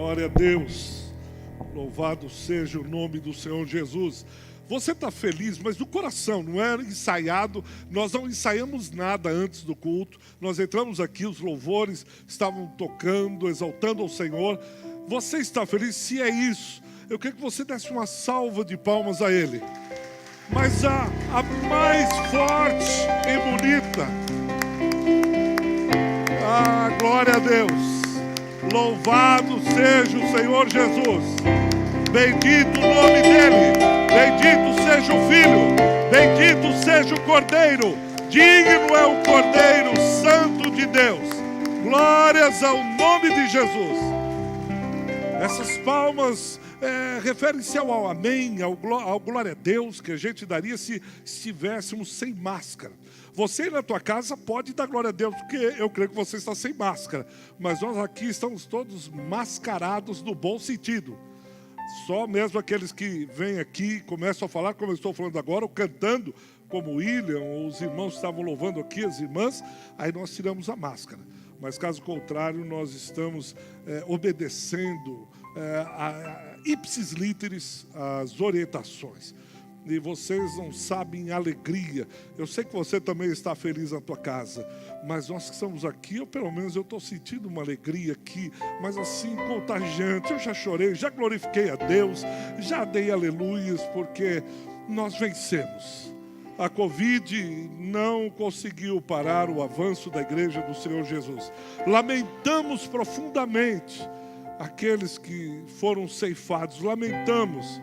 Glória a Deus. Louvado seja o nome do Senhor Jesus. Você está feliz, mas do coração, não é ensaiado. Nós não ensaiamos nada antes do culto. Nós entramos aqui, os louvores estavam tocando, exaltando ao Senhor. Você está feliz? Se é isso, eu queria que você desse uma salva de palmas a Ele. Mas a mais forte e bonita. Glória a Deus. Louvado seja o Senhor Jesus. Bendito o nome dEle. Bendito seja o Filho. Bendito seja o Cordeiro. Digno é o Cordeiro Santo de Deus. Glórias ao nome de Jesus. Essas palmas referem-se ao amém, ao glória a Deus que a gente daria se estivéssemos sem máscara. Você na tua casa pode dar glória a Deus, porque eu creio que você está sem máscara. Mas nós aqui estamos todos mascarados no bom sentido. Só mesmo aqueles que vêm aqui, começam a falar como eu estou falando agora, ou cantando como o William, ou os irmãos estavam louvando aqui, as irmãs, aí nós tiramos a máscara. Mas caso contrário, nós estamos obedecendo ipsis literis as orientações. E vocês não sabem a alegria. Eu sei que você também está feliz na tua casa, mas nós que estamos aqui, ou pelo menos eu estou sentindo uma alegria aqui, mas assim, contagiante. Eu já chorei, já glorifiquei a Deus, já dei aleluias, porque nós vencemos. A Covid não conseguiu parar o avanço da igreja do Senhor Jesus. Lamentamos profundamente aqueles que foram ceifados, lamentamos,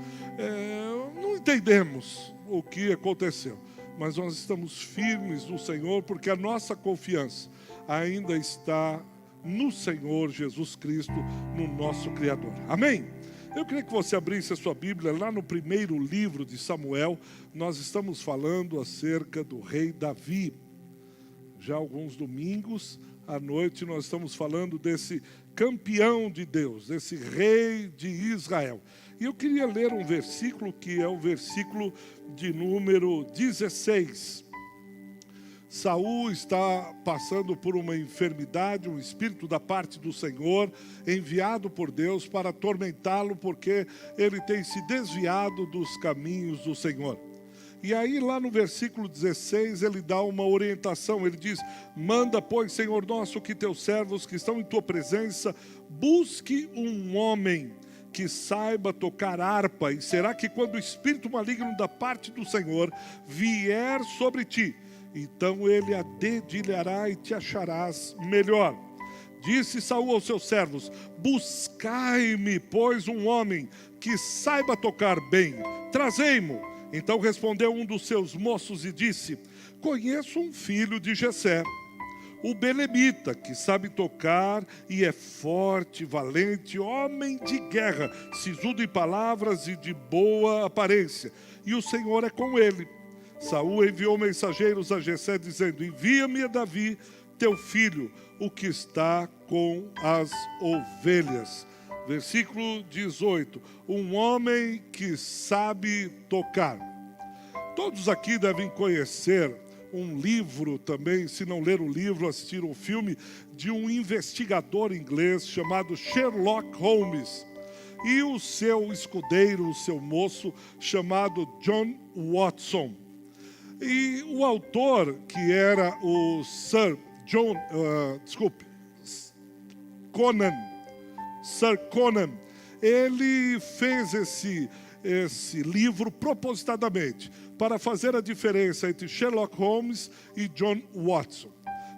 não entendemos o que aconteceu, mas nós estamos firmes no Senhor, porque a nossa confiança ainda está no Senhor Jesus Cristo, no nosso Criador. Amém? Eu queria que você abrisse a sua Bíblia lá no primeiro livro de Samuel. Nós estamos falando acerca do rei Davi. Já há alguns domingos à noite nós estamos falando desse campeão de Deus, desse rei de Israel. E eu queria ler um versículo que é o versículo de número 16. Saul está passando por uma enfermidade, um espírito da parte do Senhor, enviado por Deus para atormentá-lo, porque ele tem se desviado dos caminhos do Senhor. E aí lá no versículo 16 ele dá uma orientação, ele diz: manda, pois, Senhor nosso, que teus servos que estão em tua presença busque um homem que saiba tocar harpa, e será que quando o espírito maligno da parte do Senhor vier sobre ti, então ele a dedilhará e te acharás melhor. Disse Saul aos seus servos: buscai-me, pois, um homem que saiba tocar bem, trazei-mo. Então respondeu um dos seus moços e disse: conheço um filho de Jessé, o belemita, que sabe tocar e é forte, valente, homem de guerra, sisudo em palavras e de boa aparência, e o Senhor é com ele. Saul enviou mensageiros a Jessé, dizendo: envia-me a Davi, teu filho, o que está com as ovelhas. Versículo 18, um homem que sabe tocar. Todos aqui devem conhecer um livro também, se não ler o livro, assistir um filme de um investigador inglês chamado Sherlock Holmes. E o seu escudeiro, o seu moço, chamado John Watson. E o autor, que era o Sir Conan, ele fez esse livro propositadamente para fazer a diferença entre Sherlock Holmes e John Watson.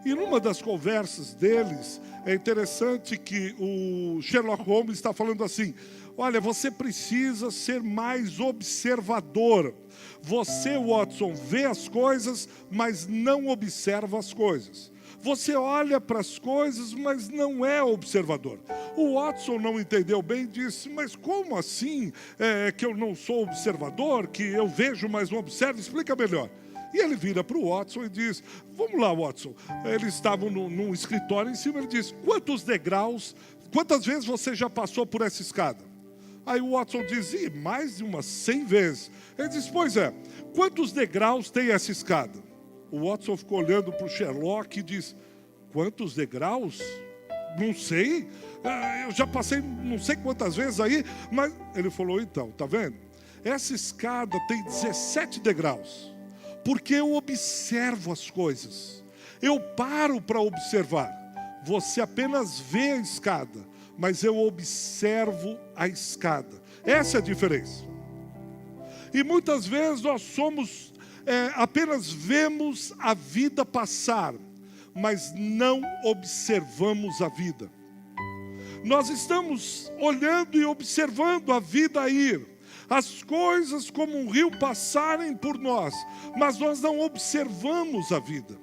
E numa das conversas deles, é interessante que o Sherlock Holmes está falando assim: olha, você precisa ser mais observador. Você, Watson, vê as coisas, mas não observa as coisas. Você olha para as coisas, mas não é observador. O Watson não entendeu bem e disse: mas como assim que eu não sou observador, que eu vejo, mas não observo? Explica melhor. E ele vira para o Watson e diz: vamos lá, Watson. Eles estavam num escritório em cima, ele diz: quantos degraus, quantas vezes você já passou por essa escada? Aí o Watson diz: mais de umas 100 vezes. Ele diz: pois é, quantos degraus tem essa escada? O Watson ficou olhando para o Sherlock e diz: quantos degraus? não sei, eu já passei não sei quantas vezes aí, mas ele falou, então, tá vendo? Essa escada tem 17 degraus, porque eu observo as coisas, eu paro para observar. Você apenas vê a escada, mas eu observo a escada. Essa é a diferença. E muitas vezes nós somos, apenas vemos a vida passar, mas não observamos a vida. Nós estamos olhando e observando a vida ir, as coisas como um rio passarem por nós, mas nós não observamos a vida.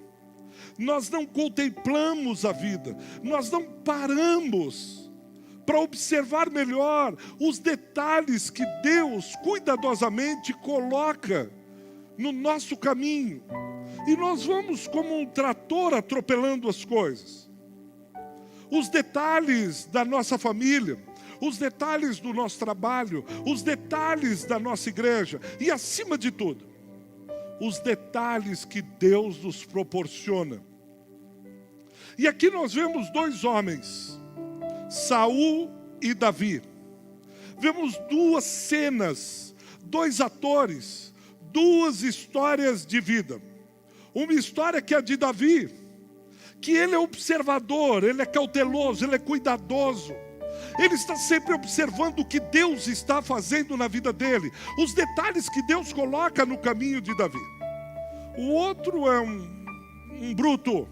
Nós não contemplamos a vida, nós não paramos para observar melhor os detalhes que Deus cuidadosamente coloca no nosso caminho. E nós vamos como um trator atropelando as coisas. Os detalhes da nossa família, os detalhes do nosso trabalho, os detalhes da nossa igreja e, acima de tudo, os detalhes que Deus nos proporciona. E aqui nós vemos dois homens, Saul e Davi. Vemos duas cenas, dois atores, duas histórias de vida. Uma história que é a de Davi, que ele é observador, ele é cauteloso, ele é cuidadoso. Ele está sempre observando o que Deus está fazendo na vida dele, os detalhes que Deus coloca no caminho de Davi. O outro é um bruto,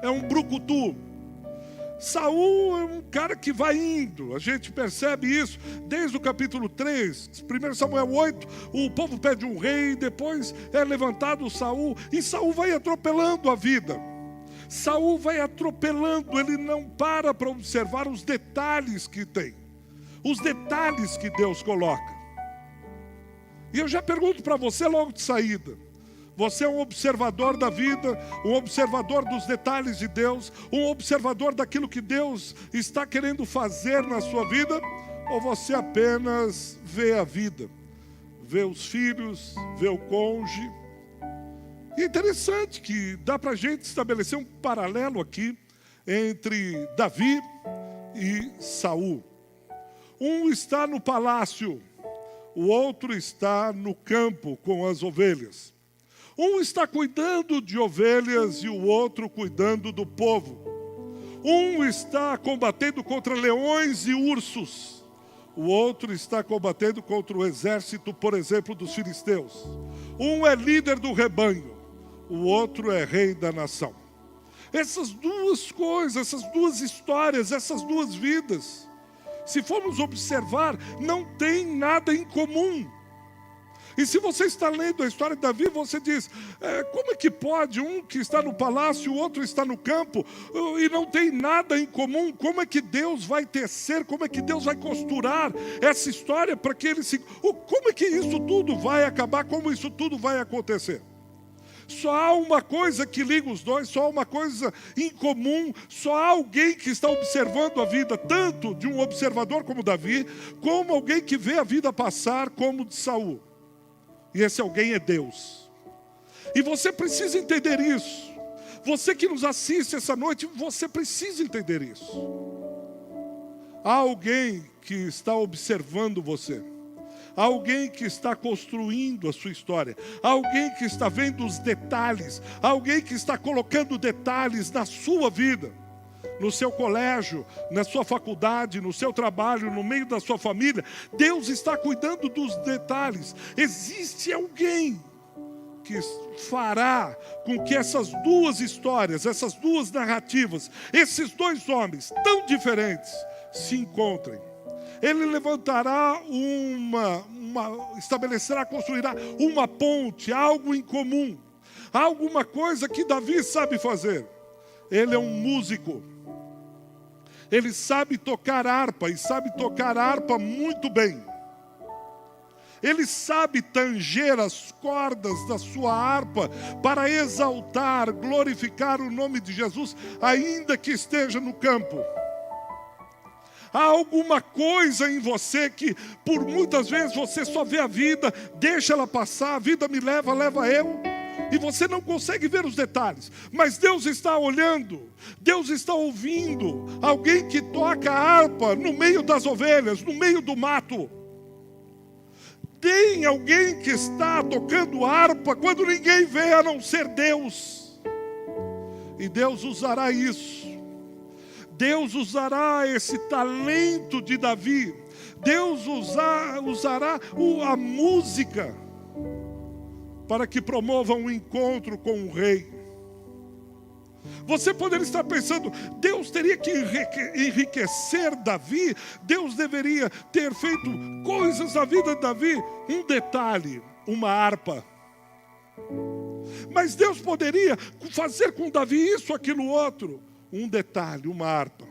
é um brucutu. Saul é um cara que vai indo, a gente percebe isso desde o capítulo 3, 1 Samuel 8, o povo pede um rei, depois é levantado Saul, e Saul vai atropelando a vida. Saul vai atropelando, ele não para observar os detalhes que tem, os detalhes que Deus coloca. E eu já pergunto para você logo de saída, você é um observador da vida, um observador dos detalhes de Deus, um observador daquilo que Deus está querendo fazer na sua vida? Ou você apenas vê a vida, vê os filhos, vê o cônjuge? E é interessante que dá para a gente estabelecer um paralelo aqui entre Davi e Saul. Um está no palácio, o outro está no campo com as ovelhas. Um está cuidando de ovelhas e o outro cuidando do povo. Um está combatendo contra leões e ursos. O outro está combatendo contra o exército, por exemplo, dos filisteus. Um é líder do rebanho, o outro é rei da nação. Essas duas coisas, essas duas histórias, essas duas vidas, se formos observar, não tem nada em comum. E se você está lendo a história de Davi, você diz, como é que pode um que está no palácio, o outro está no campo, e não tem nada em comum? Como é que Deus vai tecer, como é que Deus vai costurar essa história para que ele se... Como é que isso tudo vai acabar, como isso tudo vai acontecer? Só há uma coisa que liga os dois, só há uma coisa em comum, só há alguém que está observando a vida, tanto de um observador como Davi, como alguém que vê a vida passar como de Saul. E esse alguém é Deus. E você precisa entender isso. Você que nos assiste essa noite, você precisa entender isso. Há alguém que está observando você. Há alguém que está construindo a sua história. Há alguém que está vendo os detalhes. Há alguém que está colocando detalhes na sua vida. No seu colégio, na sua faculdade, no seu trabalho, no meio da sua família. Deus está cuidando dos detalhes. Existe alguém que fará com que essas duas histórias, essas duas narrativas, esses dois homens tão diferentes se encontrem. Ele levantará estabelecerá, construirá uma ponte, algo em comum, alguma coisa que Davi sabe fazer. Ele é um músico. Ele sabe tocar harpa e sabe tocar harpa muito bem. Ele sabe tanger as cordas da sua harpa para exaltar, glorificar o nome de Jesus, ainda que esteja no campo. Há alguma coisa em você que por muitas vezes você só vê a vida, deixa ela passar, a vida me leva, leva eu. E você não consegue ver os detalhes, mas Deus está olhando, Deus está ouvindo alguém que toca a harpa no meio das ovelhas, no meio do mato. Tem alguém que está tocando harpa quando ninguém vê a não ser Deus. E Deus usará isso. Deus usará esse talento de Davi. Deus usará a música para que promova um encontro com o rei. Você poderia estar pensando, Deus teria que enriquecer Davi, Deus deveria ter feito coisas na vida de Davi. Um detalhe, uma harpa. Mas Deus poderia fazer com Davi isso, aquilo, outro. Um detalhe, uma harpa.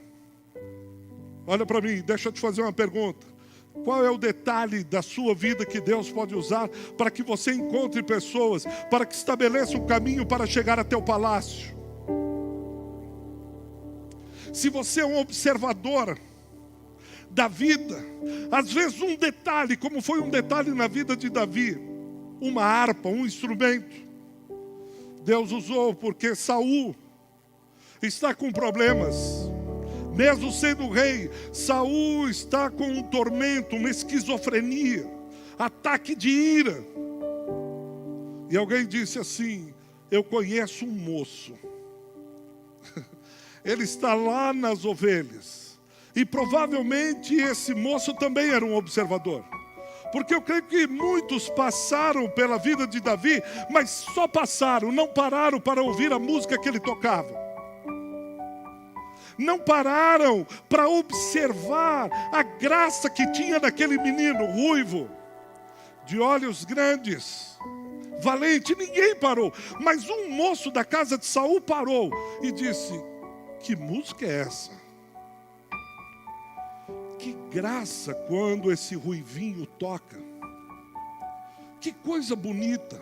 Olha para mim, deixa eu te fazer uma pergunta. Qual é o detalhe da sua vida que Deus pode usar para que você encontre pessoas, para que estabeleça um caminho para chegar até o palácio? Se você é um observador da vida, às vezes um detalhe, como foi um detalhe na vida de Davi, uma harpa, um instrumento, Deus usou porque Saul está com problemas. Mesmo sendo rei, Saul está com um tormento, uma esquizofrenia, ataque de ira. E alguém disse assim, eu conheço um moço. Ele está lá nas ovelhas. E provavelmente esse moço também era um observador. Porque eu creio que muitos passaram pela vida de Davi, mas só passaram, não pararam para ouvir a música que ele tocava. Não pararam para observar a graça que tinha naquele menino ruivo, de olhos grandes, valente. Ninguém parou, mas um moço da casa de Saul parou e disse, que música é essa? Que graça quando esse ruivinho toca. Que coisa bonita.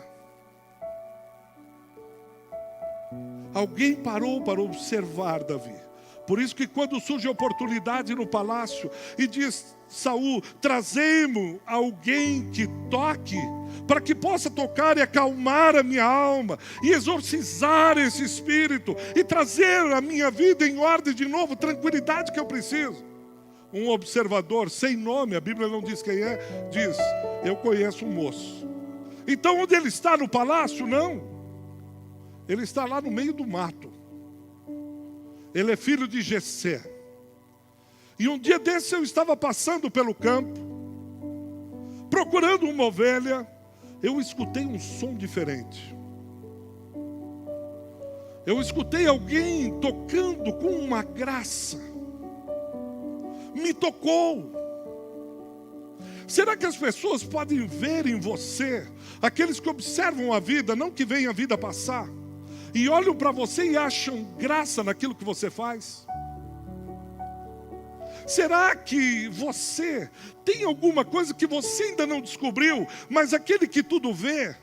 Alguém parou para observar Davi. Por isso que quando surge a oportunidade no palácio e diz Saul, trazemos alguém que toque, para que possa tocar e acalmar a minha alma, e exorcizar esse espírito, e trazer a minha vida em ordem de novo, tranquilidade que eu preciso. Um observador sem nome, a Bíblia não diz quem é, diz, eu conheço um moço. Então onde ele está? No palácio? Não. Ele está lá no meio do mato. Ele é filho de Jessé. E um dia desse eu estava passando pelo campo, procurando uma ovelha, eu escutei um som diferente. Eu escutei alguém tocando com uma graça. Me tocou. Será que as pessoas podem ver em você, aqueles que observam a vida, não que veem a vida passar, e olham para você e acham graça naquilo que você faz? Será que você tem alguma coisa que você ainda não descobriu, mas aquele que tudo vê,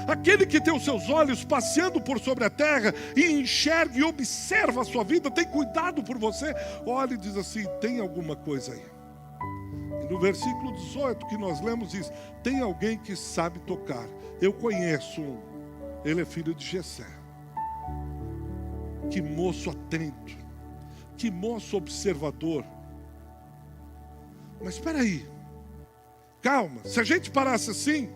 aquele que tem os seus olhos passeando por sobre a terra e enxerga e observa a sua vida, tem cuidado por você, olha e diz assim, tem alguma coisa aí. E no versículo 18 que nós lemos diz, tem alguém que sabe tocar. Eu conheço um, ele é filho de Jessé. Que moço atento, que moço observador. Mas espera aí, calma, se a gente parasse assim,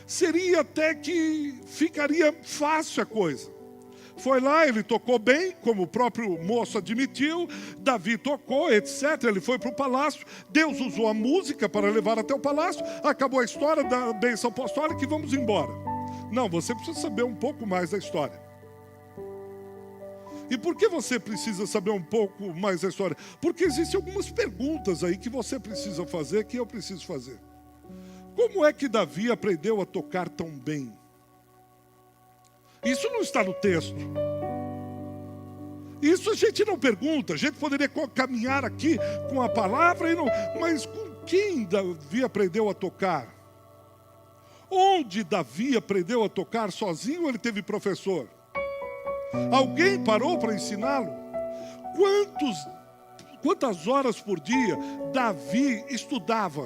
seria até que ficaria fácil a coisa. Foi lá, ele tocou bem, como o próprio moço admitiu, Davi tocou, etc. Ele foi para o palácio, Deus usou a música para levar até o palácio, acabou a história da bênção apostólica e vamos embora. Não, você precisa saber um pouco mais da história. E por que você precisa saber um pouco mais da história? Porque existem algumas perguntas aí que você precisa fazer, que eu preciso fazer. Como é que Davi aprendeu a tocar tão bem? Isso não está no texto. Isso a gente não pergunta. A gente poderia caminhar aqui com a palavra, mas com quem Davi aprendeu a tocar? Onde Davi aprendeu a tocar sozinho ou ele teve professor? Alguém parou para ensiná-lo? Quantas horas por dia Davi estudava,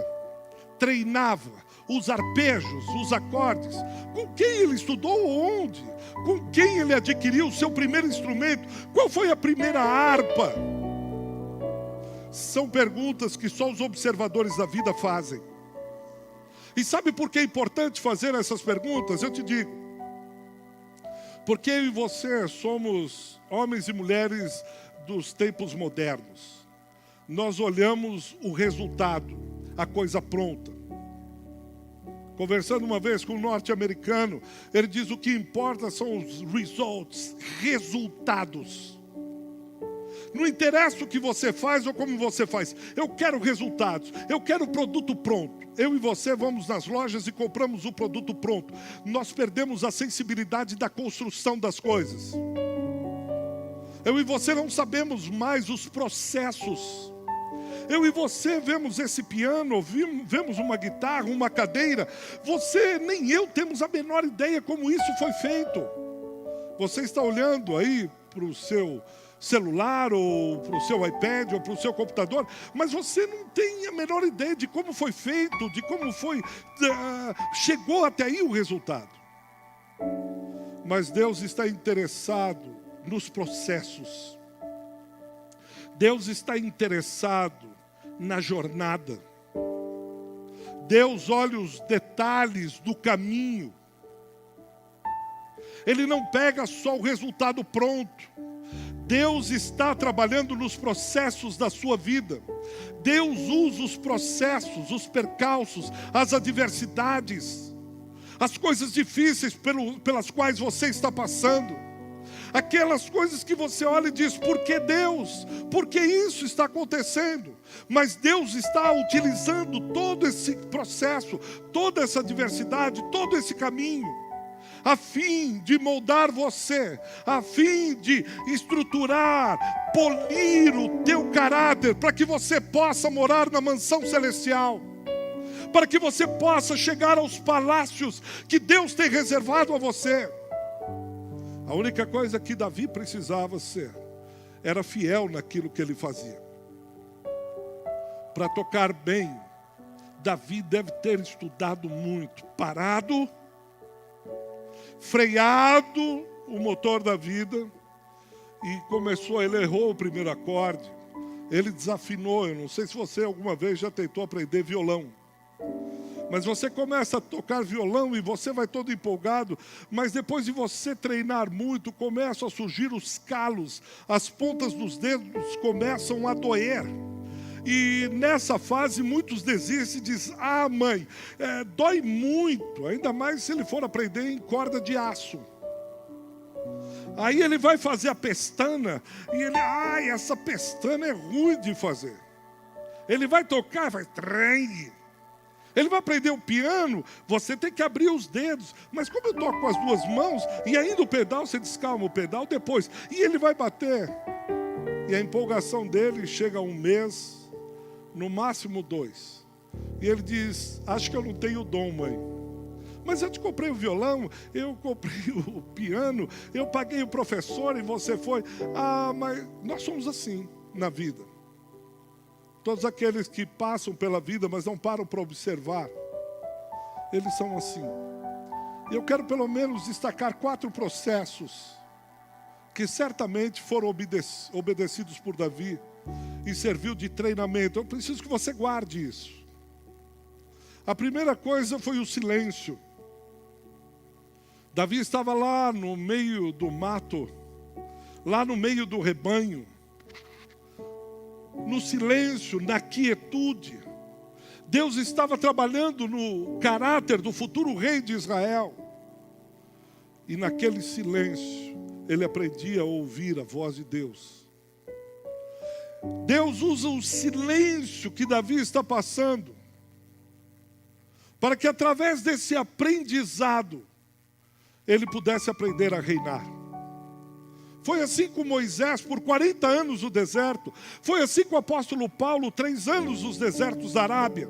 treinava, os arpejos, os acordes? Com quem ele estudou onde? Com quem ele adquiriu o seu primeiro instrumento? Qual foi a primeira harpa? São perguntas que só os observadores da vida fazem. E sabe por que é importante fazer essas perguntas? Eu te digo. Porque eu e você somos homens e mulheres dos tempos modernos. Nós olhamos o resultado, a coisa pronta. Conversando uma vez com um norte-americano, ele diz: o que importa são os resultados. Não interessa o que você faz ou como você faz. Eu quero resultados. Eu quero o produto pronto. Eu e você vamos nas lojas e compramos o produto pronto. Nós perdemos a sensibilidade da construção das coisas. Eu e você não sabemos mais os processos. Eu e você vemos esse piano, vemos uma guitarra, uma cadeira. Você nem eu temos a menor ideia como isso foi feito. Você está olhando aí para o seu celular, ou para o seu iPad, ou para o seu computador, mas você não tem a menor ideia de como foi feito, de como foi, chegou até aí o resultado. Mas Deus está interessado nos processos. Deus está interessado na jornada. Deus olha os detalhes do caminho. Ele não pega só o resultado pronto. Deus está trabalhando nos processos da sua vida. Deus usa os processos, os percalços, as adversidades, as coisas difíceis pelas quais você está passando. Aquelas coisas que você olha e diz: por que Deus? Por que isso está acontecendo? Mas Deus está utilizando todo esse processo, toda essa adversidade, todo esse caminho, a fim de moldar você, a fim de estruturar, polir o teu caráter, para que você possa morar na mansão celestial, para que você possa chegar aos palácios que Deus tem reservado a você. A única coisa que Davi precisava ser era fiel naquilo que ele fazia. Para tocar bem, Davi deve ter estudado muito, parado, freado o motor da vida e começou. Ele errou o primeiro acorde, ele desafinou. Eu não sei se você alguma vez já tentou aprender violão, mas você começa a tocar violão e você vai todo empolgado, mas depois de você treinar muito, começam a surgir os calos, as pontas dos dedos começam a doer. E nessa fase muitos desistem e dizem: ah, mãe, dói muito, ainda mais se ele for aprender em corda de aço. Aí ele vai fazer a pestana e ele: ai, essa pestana é ruim de fazer. Ele vai tocar, vai trem. Ele vai aprender o piano, você tem que abrir os dedos. Mas como eu toco com as duas mãos, e ainda o pedal, você descalma o pedal depois. E ele vai bater. E a empolgação dele chega a 1 mês, no máximo 2. E ele diz: acho que eu não tenho dom, mãe. Mas eu te comprei o violão, eu comprei o piano, eu paguei o professor e você foi. Ah, mas nós somos assim na vida. Todos aqueles que passam pela vida, mas não param para observar, eles são assim. E eu quero pelo menos destacar 4 processos que certamente foram obedecidos por Davi e serviu de treinamento. Eu preciso que você guarde isso. A primeira coisa foi o silêncio. Davi estava lá no meio do mato, lá no meio do rebanho, no silêncio, na quietude. Deus estava trabalhando no caráter do futuro rei de Israel. E naquele silêncio, ele aprendia a ouvir a voz de Deus. Deus usa o silêncio que Davi está passando, para que através desse aprendizado, ele pudesse aprender a reinar. Foi assim com Moisés por 40 anos no deserto. Foi assim com o apóstolo Paulo, 3 anos nos desertos da Arábia.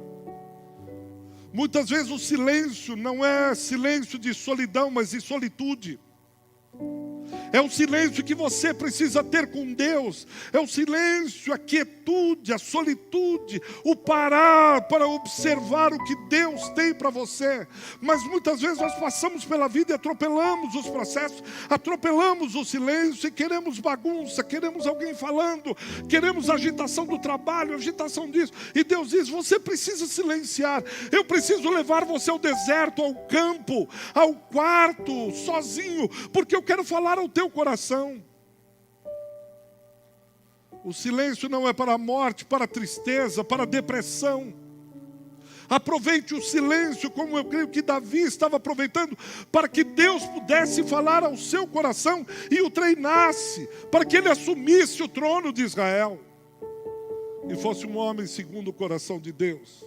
Muitas vezes o silêncio não é silêncio de solidão, mas de solitude. É o silêncio que você precisa ter com Deus. É o silêncio, a quietude, a solitude, o parar para observar o que Deus tem para você. Mas muitas vezes nós passamos pela vida e atropelamos os processos, atropelamos o silêncio e queremos bagunça, queremos alguém falando, queremos agitação do trabalho, agitação disso. E Deus diz, você precisa silenciar. Eu preciso levar você ao deserto, ao campo, ao quarto, sozinho, porque eu quero falar ao teu coração. O silêncio não é para a morte, para a tristeza, para a depressão. Aproveite o silêncio, como eu creio que Davi estava aproveitando, para que Deus pudesse falar ao seu coração e o treinasse, para que ele assumisse o trono de Israel e fosse um homem segundo o coração de Deus.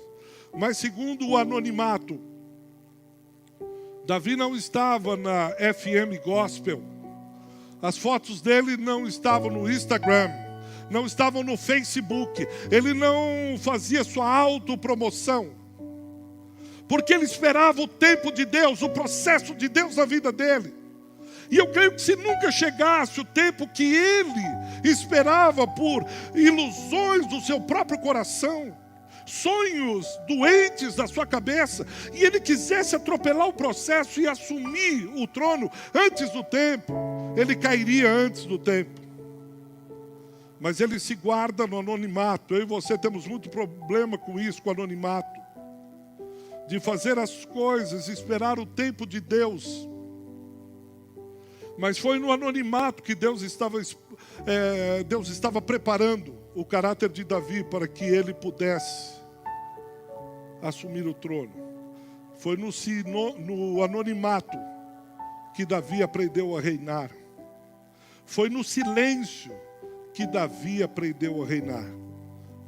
Mas segundo o anonimato, Davi não estava na FM Gospel. As fotos dele não estavam no Instagram, não estavam no Facebook. Ele não fazia sua autopromoção, porque ele esperava o tempo de Deus, o processo de Deus na vida dele. E eu creio que se nunca chegasse o tempo que ele esperava por ilusões do seu próprio coração, sonhos doentes da sua cabeça, e ele quisesse atropelar o processo e assumir o trono antes do tempo, ele cairia antes do tempo. Mas ele se guarda no anonimato. Eu e você temos muito problema com isso, com o anonimato, de fazer as coisas, esperar o tempo de Deus. Mas foi no anonimato que Deus estava preparando o caráter de Davi para que ele pudesse assumir o trono. Foi no anonimato que Davi aprendeu a reinar. Foi no silêncio que Davi aprendeu a reinar.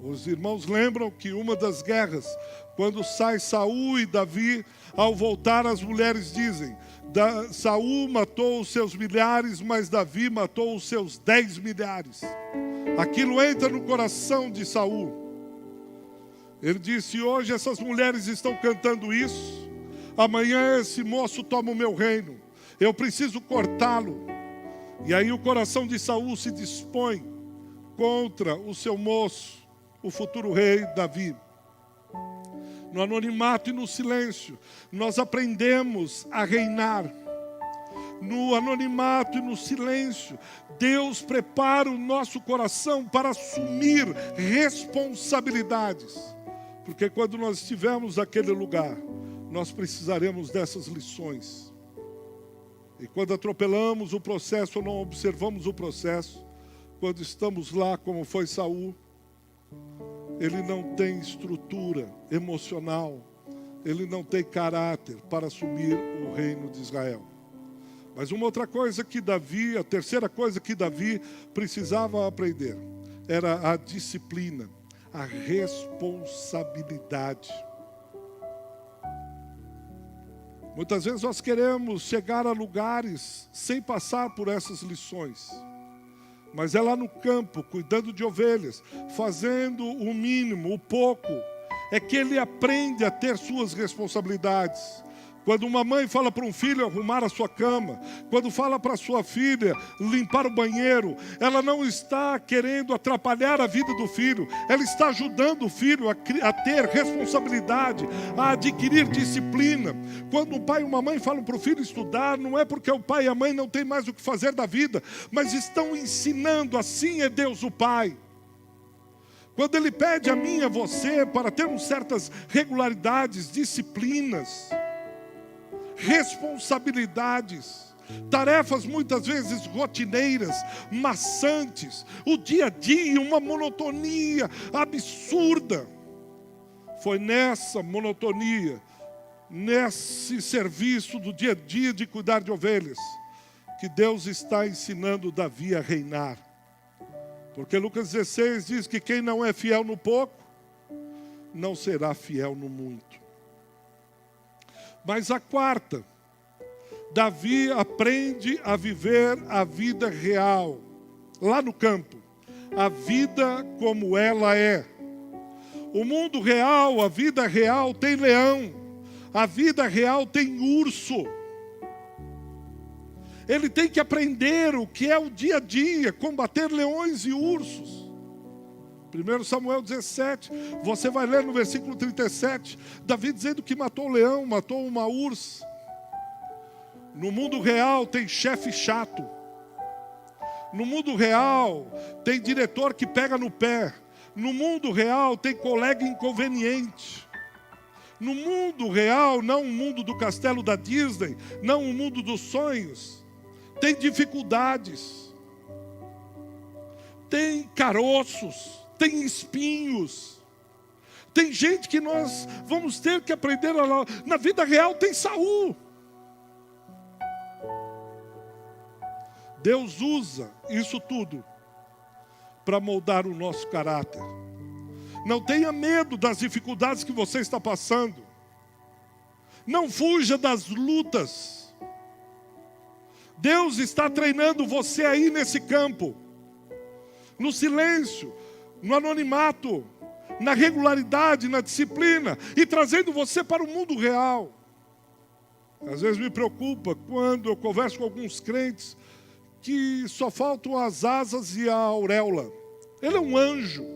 Os irmãos lembram que uma das guerras, quando sai Saul e Davi, ao voltar as mulheres dizem, Saul matou os seus milhares, mas Davi matou os seus 10 milhares. Aquilo entra no coração de Saul. Ele disse, hoje essas mulheres estão cantando isso, amanhã esse moço toma o meu reino, eu preciso cortá-lo. E aí o coração de Saul se dispõe contra o seu moço, o futuro rei Davi. No anonimato e no silêncio, nós aprendemos a reinar. No anonimato e no silêncio, Deus prepara o nosso coração para assumir responsabilidades. Porque quando nós estivermos naquele lugar, nós precisaremos dessas lições. E quando atropelamos o processo ou não observamos o processo, quando estamos lá como foi Saul, ele não tem estrutura emocional, ele não tem caráter para assumir o reino de Israel. Mas uma outra coisa que Davi, a terceira coisa que Davi precisava aprender, era a disciplina, a responsabilidade. Muitas vezes nós queremos chegar a lugares sem passar por essas lições. Mas é lá no campo, cuidando de ovelhas, fazendo o mínimo, o pouco, é que ele aprende a ter suas responsabilidades. Quando uma mãe fala para um filho arrumar a sua cama, quando fala para sua filha limpar o banheiro, ela não está querendo atrapalhar a vida do filho, ela está ajudando o filho a ter responsabilidade, a adquirir disciplina. Quando um pai e uma mãe falam para o filho estudar, não é porque o pai e a mãe não têm mais o que fazer da vida, mas estão ensinando, assim é Deus o Pai. Quando Ele pede a mim e a você para termos certas regularidades, disciplinas, responsabilidades, tarefas muitas vezes rotineiras, maçantes, o dia a dia, uma monotonia absurda. Foi nessa monotonia, nesse serviço do dia a dia de cuidar de ovelhas, que Deus está ensinando Davi a reinar. Porque Lucas 16 diz que quem não é fiel no pouco, não será fiel no muito. Mas a quarta, Davi aprende a viver a vida real, lá no campo, a vida como ela é. O mundo real, a vida real tem leão, a vida real tem urso. Ele tem que aprender o que é o dia a dia, combater leões e ursos. 1 Samuel 17, você vai ler no versículo 37, Davi dizendo que matou o leão, matou uma ursa. No mundo real tem chefe chato. No mundo real tem diretor que pega no pé. No mundo real tem colega inconveniente. No mundo real, não o mundo do castelo da Disney, não o mundo dos sonhos, tem dificuldades, tem caroços, tem espinhos, tem gente que nós vamos ter que aprender na vida real. Tem Saul. Deus usa isso tudo para moldar o nosso caráter. Não tenha medo das dificuldades que você está passando. Não fuja das lutas. Deus está treinando você aí nesse campo. No silêncio, no anonimato, na regularidade, na disciplina. E trazendo você para o mundo real. Às vezes me preocupa quando eu converso com alguns crentes que só faltam as asas e a auréola. Ele é um anjo.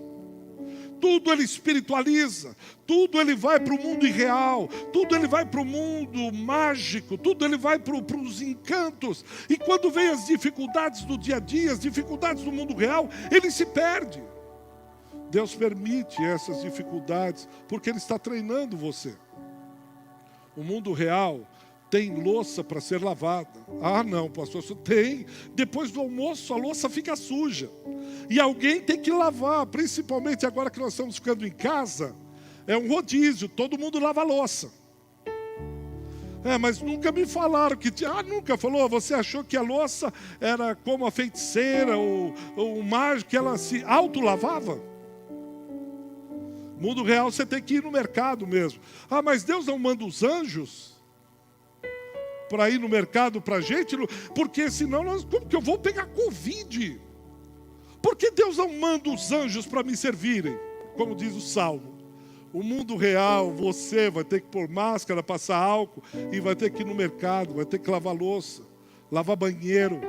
Tudo ele espiritualiza, tudo ele vai para o mundo irreal, tudo ele vai para o mundo mágico, tudo ele vai para os encantos. E quando vem as dificuldades do dia a dia, as dificuldades do mundo real, ele se perde. Deus permite essas dificuldades porque Ele está treinando você. O mundo real tem louça para ser lavada. Ah não, pastor, tem. Depois do almoço a louça fica suja. E alguém tem que lavar, principalmente agora que nós estamos ficando em casa. É um rodízio, todo mundo lava a louça. Mas nunca me falaram que... nunca falou, você achou que a louça era como a feiticeira ou o mágico, que ela se autolavava? Mundo real você tem que ir no mercado mesmo. Mas Deus não manda os anjos para ir no mercado para a gente? Porque senão, como que eu vou pegar Covid? Por que Deus não manda os anjos para me servirem? Como diz o Salmo. O mundo real, você vai ter que pôr máscara, passar álcool, e vai ter que ir no mercado, vai ter que lavar louça, lavar banheiro.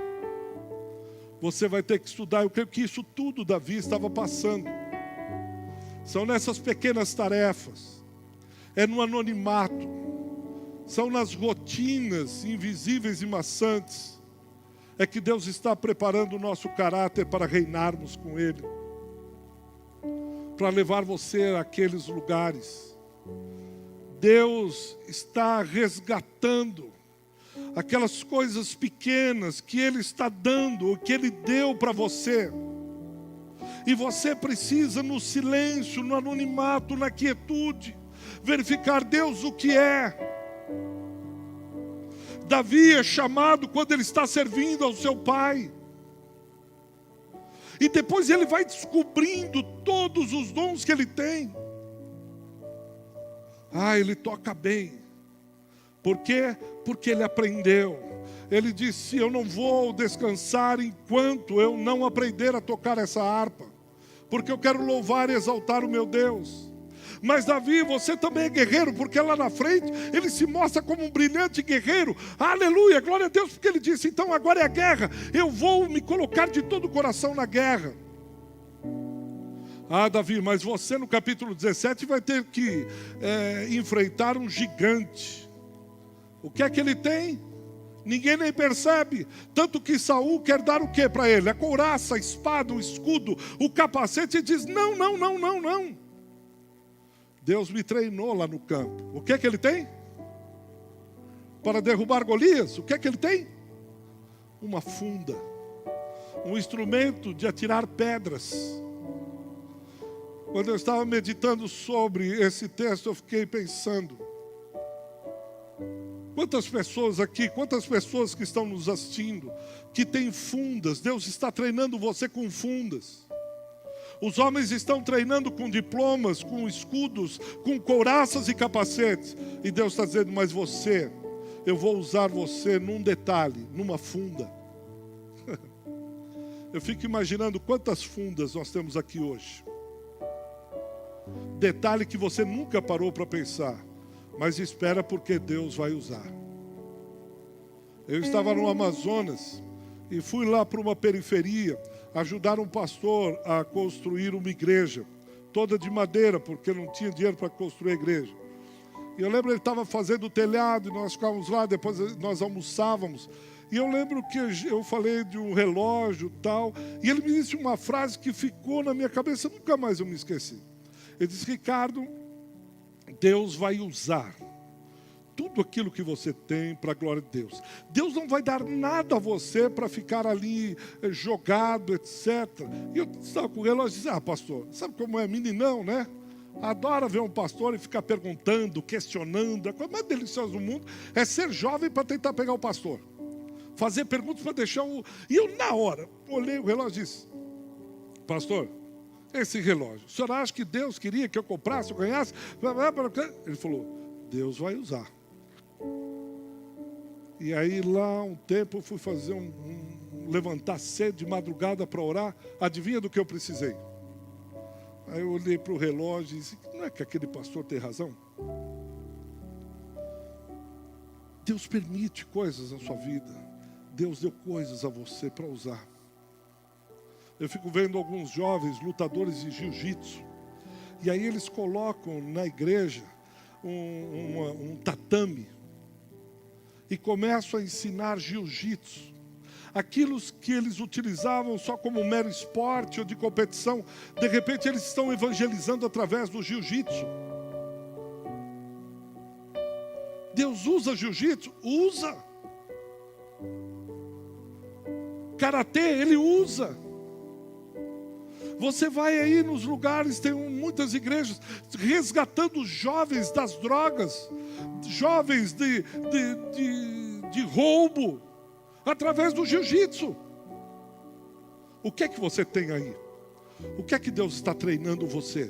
Você vai ter que estudar. Eu creio que isso tudo Davi estava passando. São nessas pequenas tarefas. É no anonimato. São nas rotinas invisíveis e maçantes. É que Deus está preparando o nosso caráter para reinarmos com Ele. Para levar você àqueles lugares. Deus está resgatando aquelas coisas pequenas que Ele está dando, o que Ele deu para você. E você precisa, no silêncio, no anonimato, na quietude, verificar, Deus, o que é. Davi é chamado quando ele está servindo ao seu pai. E depois ele vai descobrindo todos os dons que ele tem. Ele toca bem. Por quê? Porque ele aprendeu. Ele disse, eu não vou descansar enquanto eu não aprender a tocar essa harpa. Porque eu quero louvar e exaltar o meu Deus. Mas Davi, você também é guerreiro, porque lá na frente ele se mostra como um brilhante guerreiro. Aleluia, glória a Deus, porque ele disse, então agora é a guerra. Eu vou me colocar de todo o coração na guerra. Davi, mas você no capítulo 17 vai ter que enfrentar um gigante. O que é que ele tem? Ninguém nem percebe. Tanto que Saul quer dar o que para ele? A couraça, a espada, o escudo, o capacete. E diz, não. Deus me treinou lá no campo. O que é que ele tem? Para derrubar Golias, o que é que ele tem? Uma funda. Um instrumento de atirar pedras. Quando eu estava meditando sobre esse texto, eu fiquei pensando. Quantas pessoas aqui, quantas pessoas que estão nos assistindo, que têm fundas. Deus está treinando você com fundas. Os homens estão treinando com diplomas, com escudos, com couraças e capacetes. E Deus está dizendo, mas você, eu vou usar você num detalhe, numa funda. Eu fico imaginando quantas fundas nós temos aqui hoje. Detalhe que você nunca parou para pensar, mas espera porque Deus vai usar. Eu estava no Amazonas e fui lá para uma periferia ajudar um pastor a construir uma igreja, toda de madeira, porque não tinha dinheiro para construir a igreja. E eu lembro ele estava fazendo o telhado, e nós ficávamos lá, depois nós almoçávamos. E eu lembro que eu falei de um relógio e tal, e ele me disse uma frase que ficou na minha cabeça, nunca mais eu me esqueci. Ele disse: Ricardo, Deus vai usar tudo aquilo que você tem para a glória de Deus. Deus não vai dar nada a você para ficar ali jogado, etc. E eu estava com o relógio e disse: pastor, sabe como é meninão, né? Adora ver um pastor e ficar perguntando, questionando. A coisa mais deliciosa do mundo é ser jovem para tentar pegar o pastor. Fazer perguntas para deixar o... E eu, na hora, olhei o relógio e disse: pastor, esse relógio, o senhor acha que Deus queria que eu comprasse, eu ganhasse? Ele falou: Deus vai usar. E aí lá um tempo eu fui fazer levantar cedo de madrugada para orar. Adivinha do que eu precisei? Aí eu olhei para o relógio e disse: não é que aquele pastor tem razão? Deus permite coisas na sua vida. Deus deu coisas a você para usar. Eu fico vendo alguns jovens lutadores de jiu-jitsu. E aí eles colocam na igreja um tatame. E começam a ensinar jiu-jitsu. Aquilo que eles utilizavam só como mero esporte ou de competição, de repente eles estão evangelizando através do jiu-jitsu. Deus usa jiu-jitsu? Usa. Karatê, Ele usa. Você vai aí nos lugares, tem muitas igrejas resgatando jovens das drogas, jovens de roubo, através do jiu-jitsu. O que é que você tem aí? O que é que Deus está treinando você?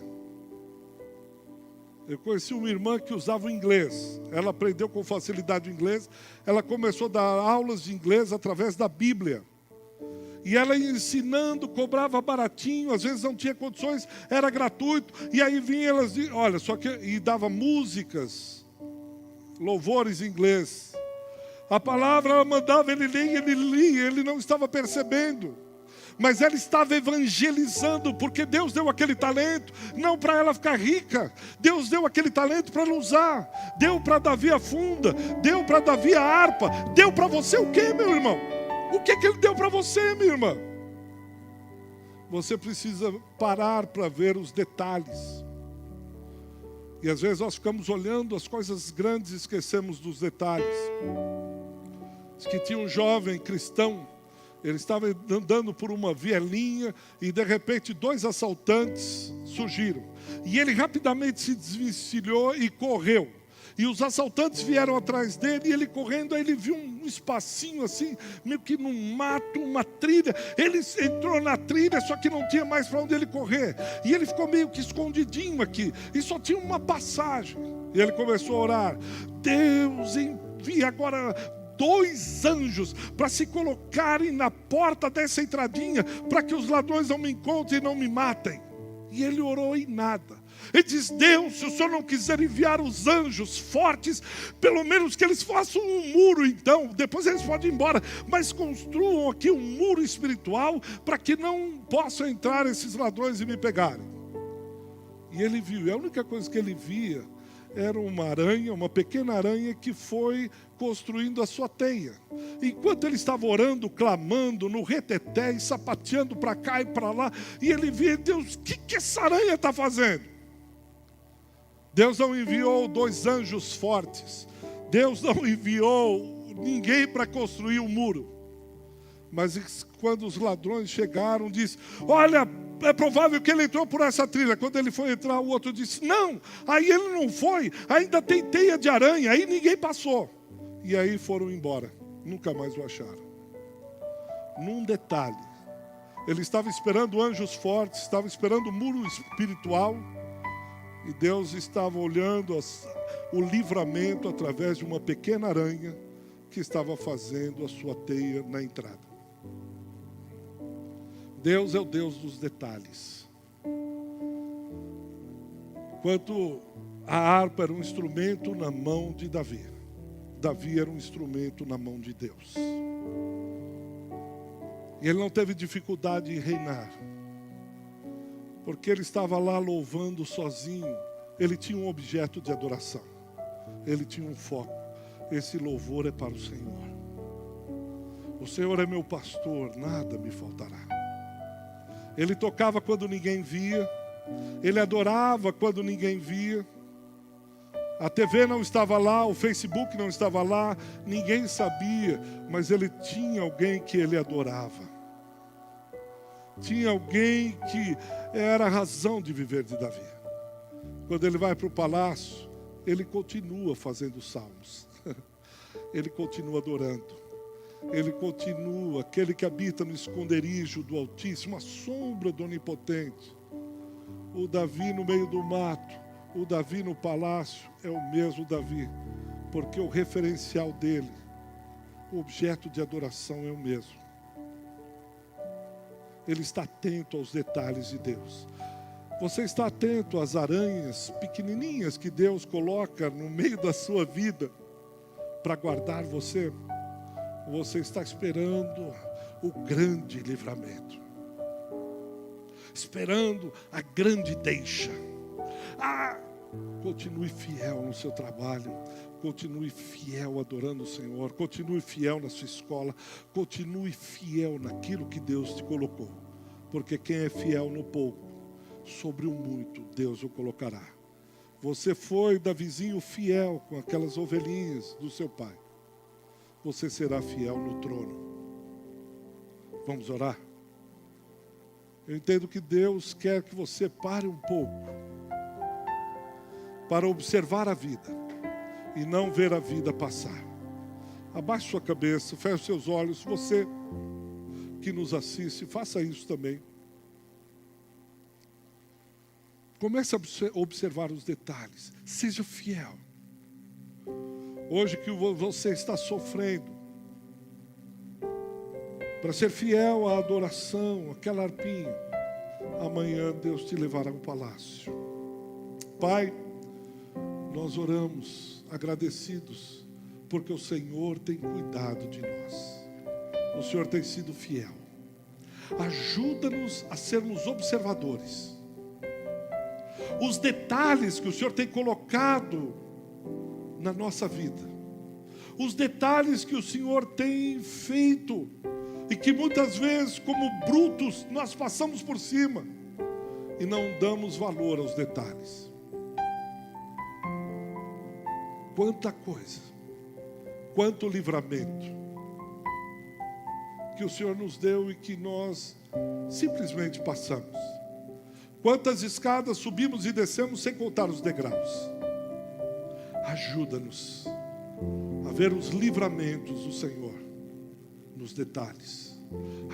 Eu conheci uma irmã que usava o inglês. Ela aprendeu com facilidade o inglês. Ela começou a dar aulas de inglês através da Bíblia. E ela ensinando, cobrava baratinho, às vezes não tinha condições, era gratuito. E aí vinha elas, olha, só que e dava músicas, louvores em inglês. A palavra ela mandava, ele lia, ele não estava percebendo. Mas ela estava evangelizando, porque Deus deu aquele talento, não para ela ficar rica. Deus deu aquele talento para ela usar. Deu para Davi a funda, deu para Davi a harpa. Deu para você o quê, meu irmão? O que Ele deu para você, minha irmã? Você precisa parar para ver os detalhes. E às vezes nós ficamos olhando as coisas grandes e esquecemos dos detalhes. Diz que tinha um jovem cristão, ele estava andando por uma vielinha e de repente 2 assaltantes surgiram. E ele rapidamente se desvencilhou e correu. E os assaltantes vieram atrás dele e ele correndo, aí ele viu um espacinho assim, meio que num mato, uma trilha. Ele entrou na trilha, só que não tinha mais para onde ele correr. E ele ficou meio que escondidinho aqui, e só tinha uma passagem. E ele começou a orar: Deus, envia agora 2 anjos para se colocarem na porta dessa entradinha, para que os ladrões não me encontrem e não me matem. E ele orou e nada. Ele diz: Deus, se o Senhor não quiser enviar os anjos fortes, pelo menos que eles façam um muro então, depois eles podem ir embora, mas construam aqui um muro espiritual, para que não possam entrar esses ladrões e me pegarem. E ele viu, e a única coisa que ele via era uma aranha, uma pequena aranha que foi construindo a sua teia. Enquanto ele estava orando, clamando, no reteté, e sapateando para cá e para lá, e ele via: Deus, o que essa aranha está fazendo? Deus não enviou 2 anjos fortes. Deus não enviou ninguém para construir um muro. Mas quando os ladrões chegaram, disse: olha, é provável que ele entrou por essa trilha. Quando ele foi entrar, o outro disse: não, aí ele não foi, ainda tem teia de aranha, aí ninguém passou. E aí foram embora, nunca mais o acharam. Num detalhe, ele estava esperando anjos fortes, estava esperando o muro espiritual, e Deus estava olhando o livramento através de uma pequena aranha que estava fazendo a sua teia na entrada. Deus é o Deus dos detalhes. Enquanto a harpa era um instrumento na mão de Davi, Davi era um instrumento na mão de Deus. E ele não teve dificuldade em reinar, porque ele estava lá louvando sozinho. Ele tinha um objeto de adoração, ele tinha um foco. Esse louvor é para o Senhor. O Senhor é meu pastor, nada me faltará. Ele tocava quando ninguém via, ele adorava quando ninguém via. A TV não estava lá, o Facebook não estava lá, ninguém sabia, mas ele tinha alguém que ele adorava. Tinha alguém que era a razão de viver de Davi. Quando ele vai para o palácio, ele continua fazendo salmos. Ele continua adorando. Ele continua, aquele que habita no esconderijo do Altíssimo, a sombra do Onipotente. O Davi no meio do mato, o Davi no palácio é o mesmo Davi, porque o referencial dele, o objeto de adoração é o mesmo. Ele está atento aos detalhes de Deus. Você está atento às aranhas pequenininhas que Deus coloca no meio da sua vida para guardar você? Você está esperando o grande livramento, esperando a grande deixa. Continue fiel no seu trabalho, continue fiel adorando o Senhor, continue fiel na sua escola, continue fiel naquilo que Deus te colocou, porque quem é fiel no pouco, sobre o muito Deus o colocará. Você foi Davizinho fiel com aquelas ovelhinhas do seu pai, você será fiel no trono. Vamos orar? Eu entendo que Deus quer que você pare um pouco para observar a vida e não ver a vida passar. Abaixe sua cabeça, feche seus olhos. Você que nos assiste, faça isso também. Comece a observar os detalhes. Seja fiel. Hoje que você está sofrendo, para ser fiel à adoração, aquela harpinha, amanhã Deus te levará ao palácio. Pai, nós oramos agradecidos, porque o Senhor tem cuidado de nós. O Senhor tem sido fiel. Ajuda-nos a sermos observadores. Os detalhes que o Senhor tem colocado na nossa vida, os detalhes que o Senhor tem feito e que muitas vezes, como brutos, nós passamos por cima e não damos valor aos detalhes. Quanta coisa, quanto livramento que o Senhor nos deu e que nós simplesmente passamos. Quantas escadas subimos e descemos sem contar os degraus. Ajuda-nos a ver os livramentos do Senhor nos detalhes.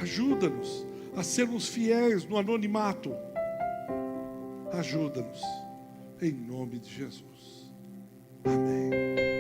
Ajuda-nos a sermos fiéis no anonimato. Ajuda-nos, em nome de Jesus. Amém.